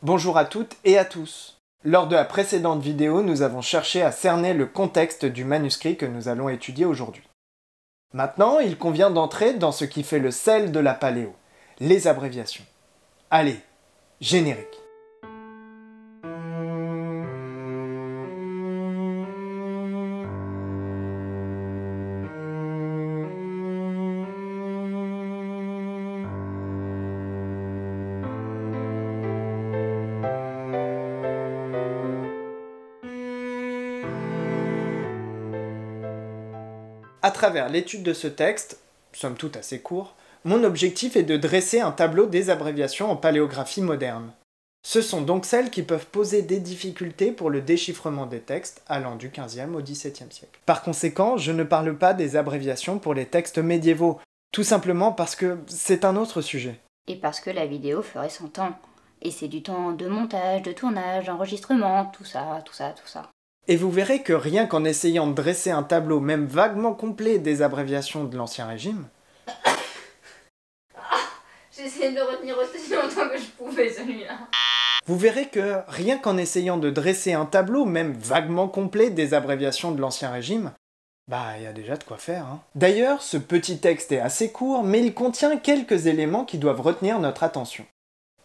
Bonjour à toutes et à tous. Lors de la précédente vidéo, nous avons cherché à cerner le contexte du manuscrit que nous allons étudier aujourd'hui. Maintenant, il convient d'entrer dans ce qui fait le sel de la paléo, les abréviations. Allez, générique. À travers l'étude de ce texte, somme toute assez court, mon objectif est de dresser un tableau des abréviations en paléographie moderne. Ce sont donc celles qui peuvent poser des difficultés pour le déchiffrement des textes allant du XVe au XVIIe siècle. Par conséquent, je ne parle pas des abréviations pour les textes médiévaux, tout simplement parce que c'est un autre sujet. Et parce que la vidéo ferait son temps. Et c'est du temps de montage, de tournage, d'enregistrement, tout ça. Et vous verrez que rien qu'en essayant de dresser un tableau même vaguement complet des abréviations de l'Ancien Régime, J'essayais de le retenir aussi longtemps que je pouvais, celui-là. vous verrez que rien qu'en essayant de dresser un tableau même vaguement complet des abréviations de l'Ancien Régime, il y a déjà de quoi faire. D'ailleurs, ce petit texte est assez court, mais il contient quelques éléments qui doivent retenir notre attention.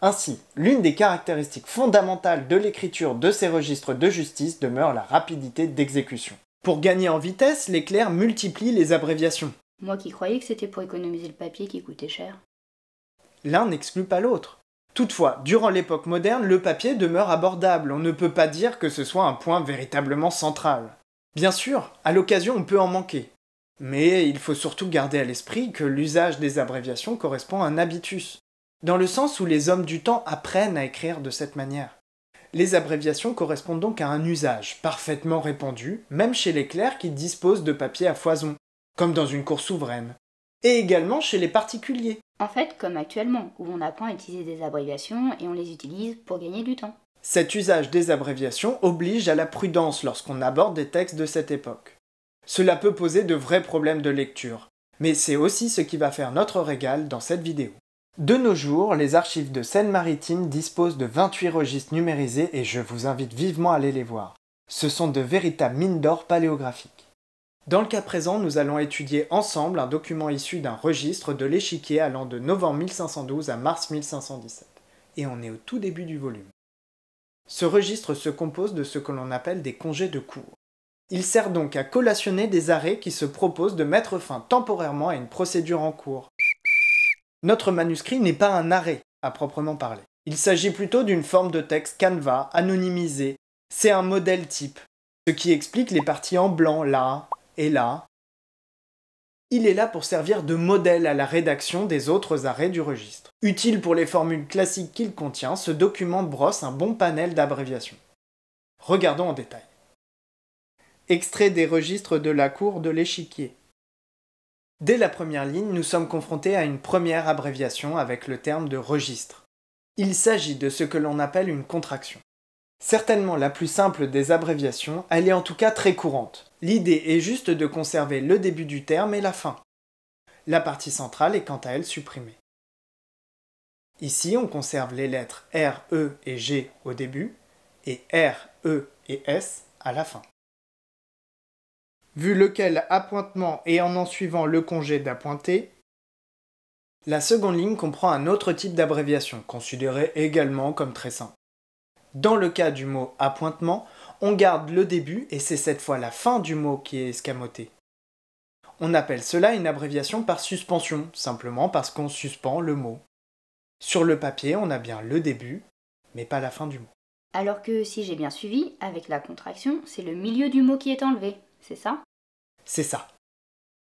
Ainsi, l'une des caractéristiques fondamentales de l'écriture de ces registres de justice demeure la rapidité d'exécution. Pour gagner en vitesse, les clercs multiplient les abréviations. Moi qui croyais que c'était pour économiser le papier qui coûtait cher. L'un n'exclut pas l'autre. Toutefois, durant l'époque moderne, le papier demeure abordable, on ne peut pas dire que ce soit un point véritablement central. Bien sûr, à l'occasion on peut en manquer. Mais il faut surtout garder à l'esprit que l'usage des abréviations correspond à un habitus, dans le sens où les hommes du temps apprennent à écrire de cette manière. Les abréviations correspondent donc à un usage parfaitement répandu, même chez les clercs qui disposent de papier à foison, comme dans une cour souveraine, et également chez les particuliers. En fait, comme actuellement, où on apprend à utiliser des abréviations et on les utilise pour gagner du temps. Cet usage des abréviations oblige à la prudence lorsqu'on aborde des textes de cette époque. Cela peut poser de vrais problèmes de lecture, mais c'est aussi ce qui va faire notre régal dans cette vidéo. De nos jours, les archives de Seine-Maritime disposent de 28 registres numérisés et je vous invite vivement à aller les voir. Ce sont de véritables mines d'or paléographiques. Dans le cas présent, nous allons étudier ensemble un document issu d'un registre de l'échiquier allant de novembre 1512 à mars 1517. Et on est au tout début du volume. Ce registre se compose de ce que l'on appelle des congés de cour. Il sert donc à collationner des arrêts qui se proposent de mettre fin temporairement à une procédure en cours. Notre manuscrit n'est pas un arrêt, à proprement parler. Il s'agit plutôt d'une forme de texte canevas, anonymisé. C'est un modèle type, ce qui explique les parties en blanc là et là. Il est là pour servir de modèle à la rédaction des autres arrêts du registre. Utile pour les formules classiques qu'il contient, ce document brosse un bon panel d'abréviations. Regardons en détail. Extrait des registres de la cour de l'échiquier. Dès la première ligne, nous sommes confrontés à une première abréviation avec le terme de registre. Il s'agit de ce que l'on appelle une contraction. Certainement la plus simple des abréviations, elle est en tout cas très courante. L'idée est juste de conserver le début du terme et la fin. La partie centrale est quant à elle supprimée. Ici, on conserve les lettres R, E et G au début, et R, E et S à la fin. Vu lequel appointement et en suivant le congé d'appointer, la seconde ligne comprend un autre type d'abréviation, considéré également comme très simple. Dans le cas du mot appointement, on garde le début et c'est cette fois la fin du mot qui est escamotée. On appelle cela une abréviation par suspension, simplement parce qu'on suspend le mot. Sur le papier, on a bien le début, mais pas la fin du mot. Alors que si j'ai bien suivi, avec la contraction, c'est le milieu du mot qui est enlevé, c'est ça? C'est ça.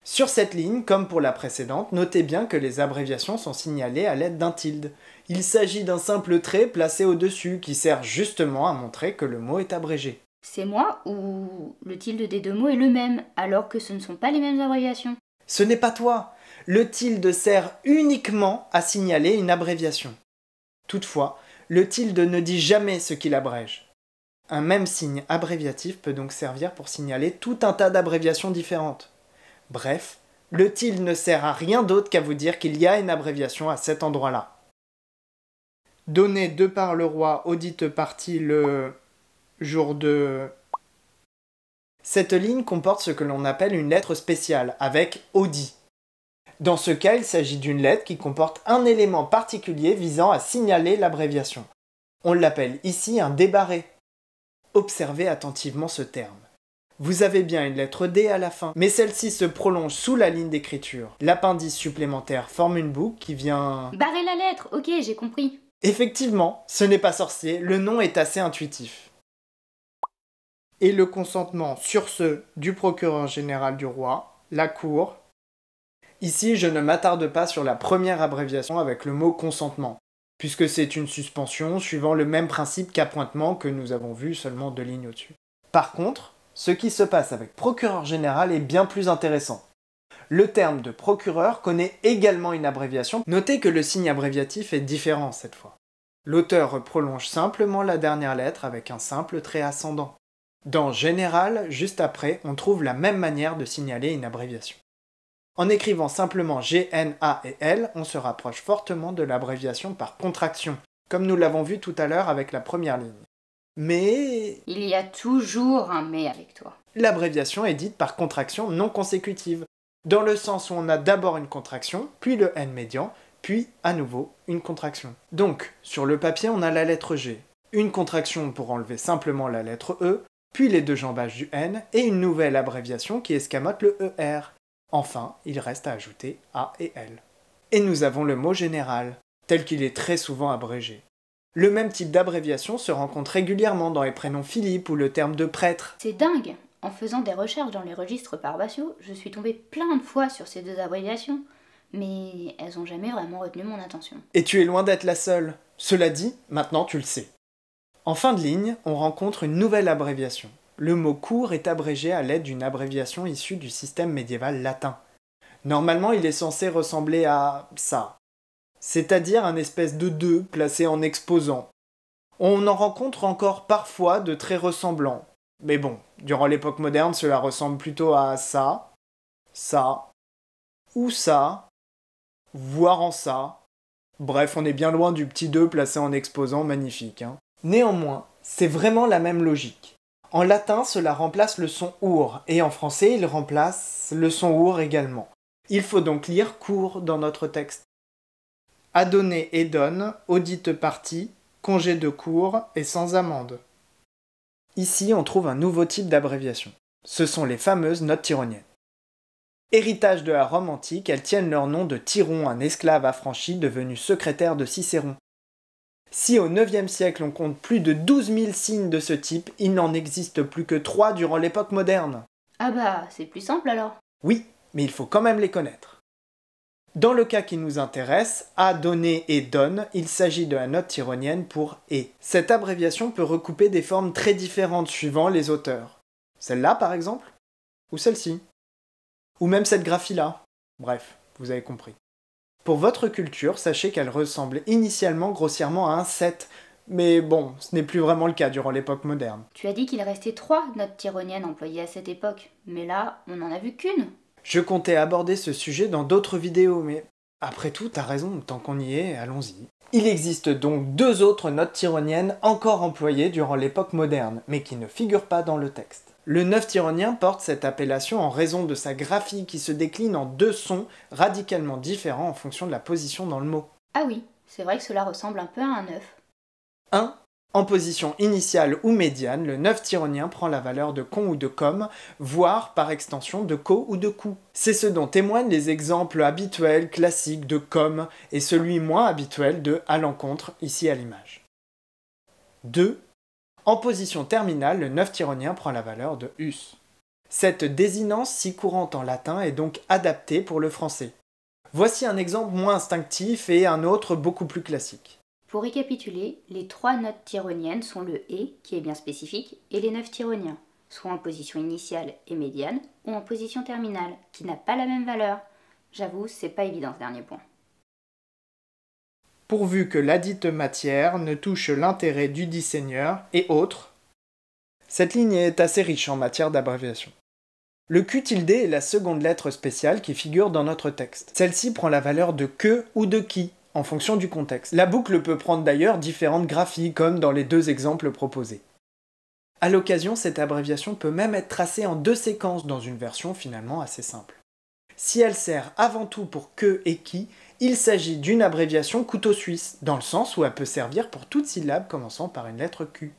Sur cette ligne, comme pour la précédente, notez bien que les abréviations sont signalées à l'aide d'un tilde. Il s'agit d'un simple trait placé au-dessus qui sert justement à montrer que le mot est abrégé. C'est moi ou le tilde des deux mots est le même, alors que ce ne sont pas les mêmes abréviations? Ce n'est pas toi. Le tilde sert uniquement à signaler une abréviation. Toutefois, le tilde ne dit jamais ce qu'il abrège. Un même signe abréviatif peut donc servir pour signaler tout un tas d'abréviations différentes. Bref, le tilde ne sert à rien d'autre qu'à vous dire qu'il y a une abréviation à cet endroit-là. Donné de par le roi audite partie le jour de... Cette ligne comporte ce que l'on appelle une lettre spéciale, avec audit. Dans ce cas, il s'agit d'une lettre qui comporte un élément particulier visant à signaler l'abréviation. On l'appelle ici un débarré. Observez attentivement ce terme. Vous avez bien une lettre D à la fin, mais celle-ci se prolonge sous la ligne d'écriture. L'appendice supplémentaire forme une boucle qui vient... Barrer la lettre, ok, j'ai compris. Effectivement, ce n'est pas sorcier, le nom est assez intuitif. Et le consentement sur ce du procureur général du roi, la cour. Ici, je ne m'attarde pas sur la première abréviation avec le mot consentement, puisque c'est une suspension suivant le même principe qu'appointement que nous avons vu seulement 2 lignes au-dessus. Par contre, ce qui se passe avec procureur général est bien plus intéressant. Le terme de procureur connaît également une abréviation. Notez que le signe abréviatif est différent cette fois. L'auteur prolonge simplement la dernière lettre avec un simple trait ascendant. Dans général, juste après, on trouve la même manière de signaler une abréviation. En écrivant simplement G, N, A et L, on se rapproche fortement de l'abréviation par contraction, comme nous l'avons vu tout à l'heure avec la première ligne. Mais... Il y a toujours un mais avec toi. L'abréviation est dite par contraction non consécutive, dans le sens où on a d'abord une contraction, puis le N médian, puis à nouveau une contraction. Donc, sur le papier, on a la lettre G, une contraction pour enlever simplement la lettre E, puis les 2 jambages du N, et une nouvelle abréviation qui escamote le ER. Enfin, il reste à ajouter A et L. Et nous avons le mot général, tel qu'il est très souvent abrégé. Le même type d'abréviation se rencontre régulièrement dans les prénoms Philippe ou le terme de prêtre. C'est dingue. En faisant des recherches dans les registres paroissiaux, je suis tombée plein de fois sur ces 2 abréviations, mais elles ont jamais vraiment retenu mon attention. Et tu es loin d'être la seule. Cela dit, maintenant tu le sais. En fin de ligne, on rencontre une nouvelle abréviation. Le mot cour est abrégé à l'aide d'une abréviation issue du système médiéval latin. Normalement, il est censé ressembler à ça, c'est-à-dire un espèce de 2 placé en exposant. On en rencontre encore parfois de très ressemblants. Mais bon, durant l'époque moderne, cela ressemble plutôt à ça, ou ça, voire en ça. Bref, on est bien loin du petit 2 placé en exposant magnifique. Néanmoins, c'est vraiment la même logique. En latin, cela remplace le son our, et en français, il remplace le son our également. Il faut donc lire cour dans notre texte. Adonner et donne, audite partie, congé de cour et sans amende. Ici, on trouve un nouveau type d'abréviation. Ce sont les fameuses notes tyrrhoniennes. Héritage de la Rome antique, elles tiennent leur nom de Tyron, un esclave affranchi devenu secrétaire de Cicéron. Si au IXe siècle on compte plus de 12 000 signes de ce type, il n'en existe plus que 3 durant l'époque moderne. Ah bah, c'est plus simple alors. Oui, mais il faut quand même les connaître. Dans le cas qui nous intéresse, a, donner et donne, il s'agit de la note tyrrhonienne pour et. Cette abréviation peut recouper des formes très différentes suivant les auteurs. Celle-là par exemple, ou celle-ci, ou même cette graphie-là. Bref, vous avez compris. Pour votre culture, sachez qu'elle ressemble initialement grossièrement à un 7, mais bon, ce n'est plus vraiment le cas durant l'époque moderne. Tu as dit qu'il restait 3 notes tyrrhoniennes employées à cette époque, mais là, on n'en a vu qu'une. Je comptais aborder ce sujet dans d'autres vidéos, mais après tout, t'as raison, tant qu'on y est, allons-y. Il existe donc 2 autres notes tyrrhoniennes encore employées durant l'époque moderne, mais qui ne figurent pas dans le texte. Le 9 tyrrhonien porte cette appellation en raison de sa graphie qui se décline en 2 sons radicalement différents en fonction de la position dans le mot. Ah oui, c'est vrai que cela ressemble un peu à un 9. 1. En position initiale ou médiane, le 9 tyrrhonien prend la valeur de con ou de com, voire par extension de co ou de cou. C'est ce dont témoignent les exemples habituels, classiques de com et celui moins habituel de à l'encontre, ici à l'image. 2. En position terminale, le 9 tyrrhonien prend la valeur de us. Cette désinence si courante en latin est donc adaptée pour le français. Voici un exemple moins instinctif et un autre beaucoup plus classique. Pour récapituler, les 3 notes tyrrhoniennes sont le et, qui est bien spécifique, et les 9 tyrrhoniens, soit en position initiale et médiane, ou en position terminale, qui n'a pas la même valeur. J'avoue, c'est pas évident ce dernier point. Pourvu que ladite matière ne touche l'intérêt du dit seigneur et autres. Cette ligne est assez riche en matière d'abréviation. Le Q tilde est la seconde lettre spéciale qui figure dans notre texte. Celle-ci prend la valeur de que ou de qui, en fonction du contexte. La boucle peut prendre d'ailleurs différentes graphies, comme dans les 2 exemples proposés. À l'occasion, cette abréviation peut même être tracée en 2 séquences dans une version finalement assez simple. Si elle sert avant tout pour que et qui, il s'agit d'une abréviation couteau suisse, dans le sens où elle peut servir pour toute syllabe commençant par une lettre Q.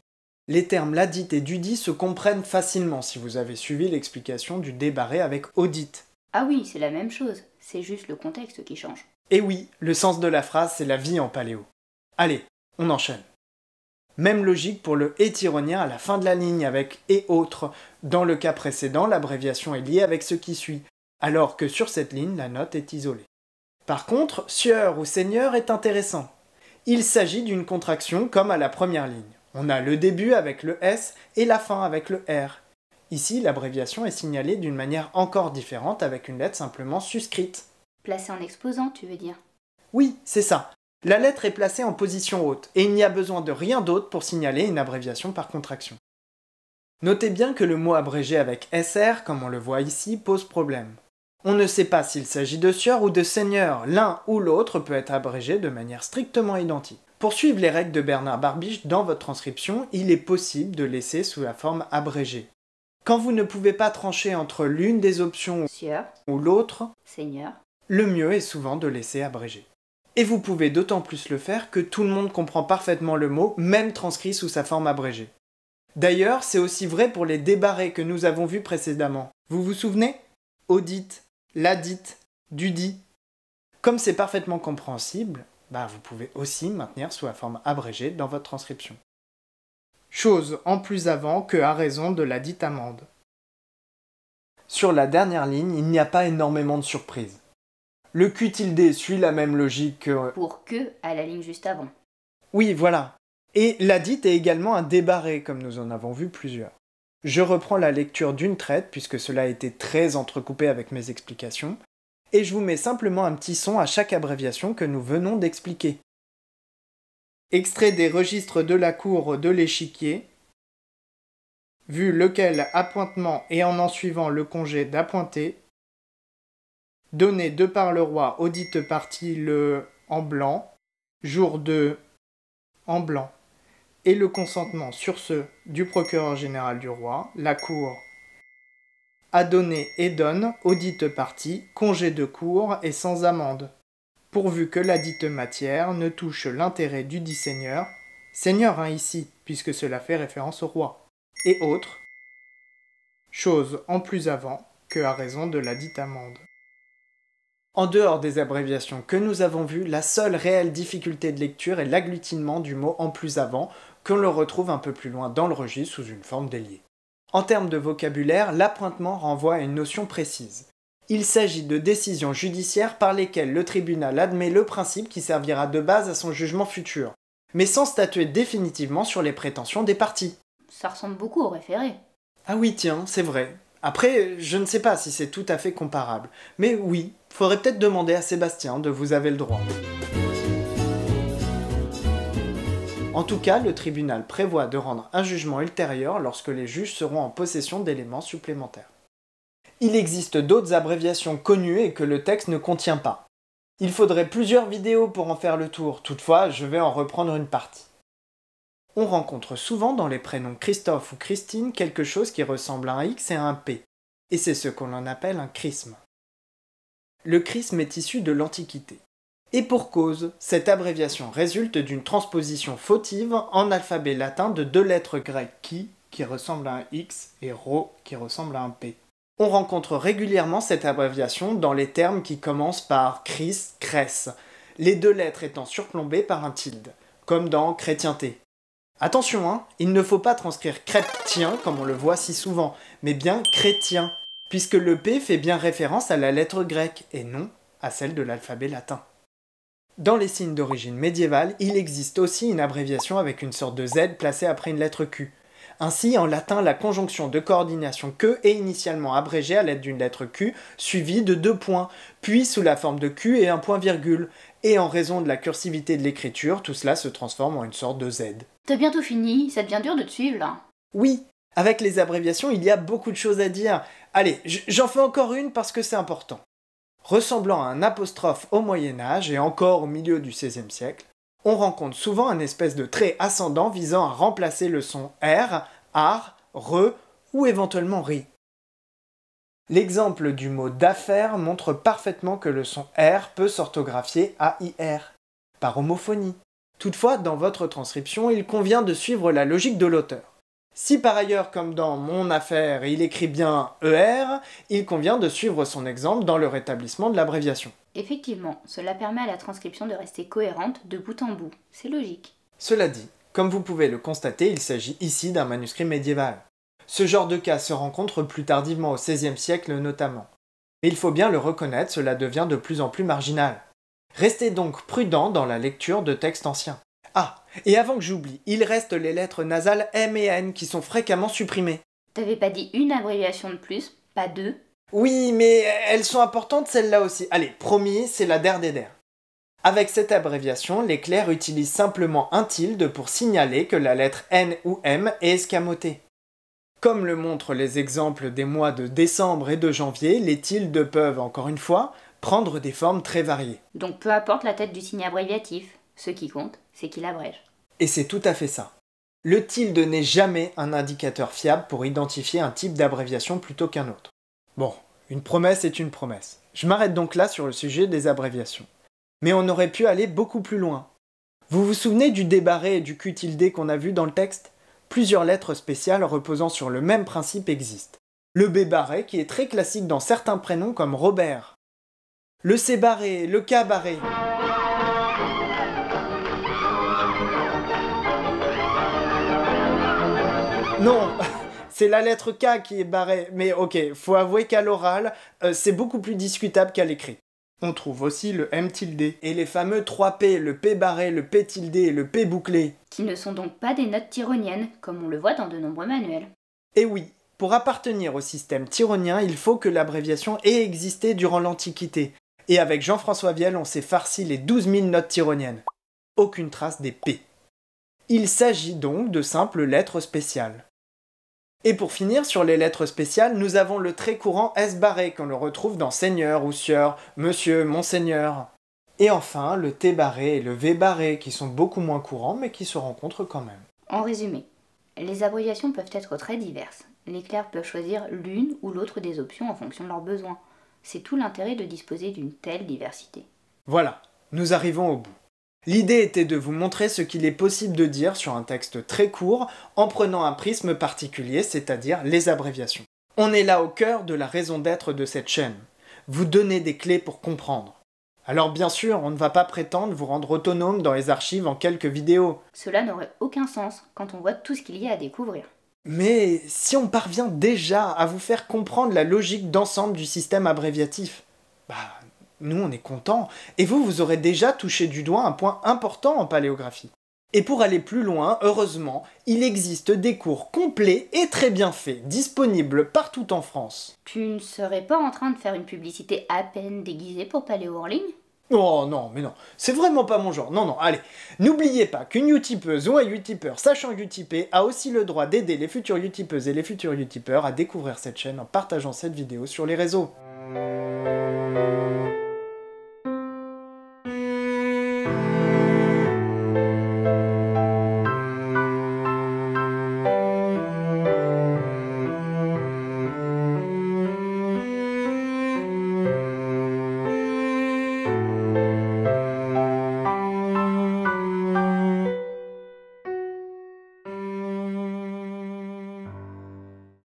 Les termes ladite et dudit se comprennent facilement si vous avez suivi l'explication du débarré avec audite. Ah oui, c'est la même chose, c'est juste le contexte qui change. Et oui, le sens de la phrase, c'est la vie en paléo. Allez, on enchaîne. Même logique pour le « et » tyrolien à la fin de la ligne avec « et autres ». Dans le cas précédent, l'abréviation est liée avec ce qui suit, alors que sur cette ligne, la note est isolée. Par contre, sieur ou seigneur est intéressant. Il s'agit d'une contraction comme à la première ligne. On a le début avec le S et la fin avec le R. Ici, l'abréviation est signalée d'une manière encore différente avec une lettre simplement suscrite. Placée en exposant, tu veux dire? Oui, c'est ça. La lettre est placée en position haute, et il n'y a besoin de rien d'autre pour signaler une abréviation par contraction. Notez bien que le mot abrégé avec SR, comme on le voit ici, pose problème. On ne sait pas s'il s'agit de sieur ou de seigneur, l'un ou l'autre peut être abrégé de manière strictement identique. Pour suivre les règles de Bernard Barbiche dans votre transcription, il est possible de laisser sous la forme abrégée. Quand vous ne pouvez pas trancher entre l'une des options Sieur, ou l'autre, seigneur, le mieux est souvent de laisser abrégé. Et vous pouvez d'autant plus le faire que tout le monde comprend parfaitement le mot, même transcrit sous sa forme abrégée. D'ailleurs, c'est aussi vrai pour les débarrés que nous avons vus précédemment. Vous vous souvenez? Audite, ladite, dudit. Comme c'est parfaitement compréhensible, vous pouvez aussi maintenir sous la forme abrégée dans votre transcription. Chose en plus avant que à raison de la dite amende. Sur la dernière ligne, il n'y a pas énormément de surprises. Le Q tilde suit la même logique que... pour que à la ligne juste avant. Oui, voilà. Et ladite est également un débarré, comme nous en avons vu plusieurs. Je reprends la lecture d'une traite, puisque cela a été très entrecoupé avec mes explications, et je vous mets simplement un petit son à chaque abréviation que nous venons d'expliquer. Extrait des registres de la cour de l'échiquier, vu lequel appointement et en suivant le congé d'appointer, donné de par le roi audite partie le en blanc, jour 2 en blanc, et le consentement sur ce du procureur général du roi, la cour a donné et donne audite partie, congé de cour et sans amende, pourvu que la dite matière ne touche l'intérêt du dit seigneur, seigneur ici, puisque cela fait référence au roi, et autres, chose en plus avant que à raison de la dite amende. En dehors des abréviations que nous avons vues, la seule réelle difficulté de lecture est l'agglutinement du mot en plus avant, qu'on le retrouve un peu plus loin dans le registre sous une forme déliée. En termes de vocabulaire, l'appointement renvoie à une notion précise. Il s'agit de décisions judiciaires par lesquelles le tribunal admet le principe qui servira de base à son jugement futur, mais sans statuer définitivement sur les prétentions des parties. Ça ressemble beaucoup au référé. Ah oui, tiens, c'est vrai. Après, je ne sais pas si c'est tout à fait comparable. Mais oui, faudrait peut-être demander à Sébastien de Vous avez le droit. En tout cas, le tribunal prévoit de rendre un jugement ultérieur lorsque les juges seront en possession d'éléments supplémentaires. Il existe d'autres abréviations connues et que le texte ne contient pas. Il faudrait plusieurs vidéos pour en faire le tour, toutefois, je vais en reprendre une partie. On rencontre souvent dans les prénoms Christophe ou Christine quelque chose qui ressemble à un X et à un P, et c'est ce qu'on en appelle un chrisme. Le chrisme est issu de l'Antiquité. Et pour cause, cette abréviation résulte d'une transposition fautive en alphabet latin de 2 lettres grecques qui ressemblent à un X, et rho, qui ressemble à un P. On rencontre régulièrement cette abréviation dans les termes qui commencent par Chris, Crès, les 2 lettres étant surplombées par un tilde, comme dans chrétienté. Attention, il ne faut pas transcrire chrétien comme on le voit si souvent, mais bien chrétien, puisque le P fait bien référence à la lettre grecque, et non à celle de l'alphabet latin. Dans les signes d'origine médiévale, il existe aussi une abréviation avec une sorte de Z placée après une lettre Q. Ainsi, en latin, la conjonction de coordination que est initialement abrégée à l'aide d'une lettre Q, suivie de 2 points, puis sous la forme de Q et un point-virgule. Et en raison de la cursivité de l'écriture, tout cela se transforme en une sorte de Z. T'as bientôt fini, ça devient dur de te suivre là. Oui, avec les abréviations, il y a beaucoup de choses à dire. Allez, j'en fais encore une parce que c'est important. Ressemblant à un apostrophe au Moyen-Âge et encore au milieu du XVIe siècle, on rencontre souvent un espèce de trait ascendant visant à remplacer le son R, ar, re ou éventuellement ri. L'exemple du mot d'affaires montre parfaitement que le son R peut s'orthographier AIR, par homophonie. Toutefois, dans votre transcription, il convient de suivre la logique de l'auteur. Si par ailleurs, comme dans mon affaire, il écrit bien ER, il convient de suivre son exemple dans le rétablissement de l'abréviation. Effectivement, cela permet à la transcription de rester cohérente de bout en bout. C'est logique. Cela dit, comme vous pouvez le constater, il s'agit ici d'un manuscrit médiéval. Ce genre de cas se rencontre plus tardivement au XVIe siècle notamment. Mais il faut bien le reconnaître, cela devient de plus en plus marginal. Restez donc prudent dans la lecture de textes anciens. Ah, et avant que j'oublie, il reste les lettres nasales M et N qui sont fréquemment supprimées. T'avais pas dit une abréviation de plus, pas deux? Oui, mais elles sont importantes celles-là aussi. Allez, promis, c'est la der des der. Avec cette abréviation, les clercs utilisent simplement un tilde pour signaler que la lettre N ou M est escamotée. Comme le montrent les exemples des mois de décembre et de janvier, les tildes peuvent, encore une fois, prendre des formes très variées. Donc peu importe la tête du signe abréviatif, ce qui compte, c'est qu'il abrège. Et c'est tout à fait ça. Le tilde n'est jamais un indicateur fiable pour identifier un type d'abréviation plutôt qu'un autre. Bon, une promesse est une promesse. Je m'arrête donc là sur le sujet des abréviations. Mais on aurait pu aller beaucoup plus loin. Vous vous souvenez du D barré et du Q tilde qu'on a vu dans le texte? Plusieurs lettres spéciales reposant sur le même principe existent. Le B barré qui est très classique dans certains prénoms comme Robert. Le C barré, le K barré. Non, c'est la lettre K qui est barrée, mais ok, faut avouer qu'à l'oral, c'est beaucoup plus discutable qu'à l'écrit. On trouve aussi le M tilde et les fameux 3 P, le P barré, le P tilde et le P bouclé. Qui ne sont donc pas des notes tyroniennes, comme on le voit dans de nombreux manuels. Et oui, pour appartenir au système tyronien, il faut que l'abréviation ait existé durant l'Antiquité. Et avec Jean-François Vielle, on s'est farci les 12 000 notes tyroniennes. Aucune trace des P. Il s'agit donc de simples lettres spéciales. Et pour finir, sur les lettres spéciales, nous avons le très courant S barré qu'on le retrouve dans Seigneur ou Sieur, Monsieur, Monseigneur. Et enfin, le T barré et le V barré qui sont beaucoup moins courants mais qui se rencontrent quand même. En résumé, les abréviations peuvent être très diverses. Les clercs peuvent choisir l'une ou l'autre des options en fonction de leurs besoins. C'est tout l'intérêt de disposer d'une telle diversité. Voilà, nous arrivons au bout. L'idée était de vous montrer ce qu'il est possible de dire sur un texte très court en prenant un prisme particulier, c'est-à-dire les abréviations. On est là au cœur de la raison d'être de cette chaîne. Vous donner des clés pour comprendre. Alors bien sûr, on ne va pas prétendre vous rendre autonome dans les archives en quelques vidéos. Cela n'aurait aucun sens quand on voit tout ce qu'il y a à découvrir. Mais si on parvient déjà à vous faire comprendre la logique d'ensemble du système abréviatif, nous on est contents, et vous aurez déjà touché du doigt un point important en paléographie. Et pour aller plus loin, heureusement, il existe des cours complets et très bien faits, disponibles partout en France. Tu ne serais pas en train de faire une publicité à peine déguisée pour Paléo en ligne ? Oh non, mais non, c'est vraiment pas mon genre, non, allez. N'oubliez pas qu'une utipeuse ou un utipeur sachant utiper a aussi le droit d'aider les futures utipeuses et les futurs utipeurs à découvrir cette chaîne en partageant cette vidéo sur les réseaux.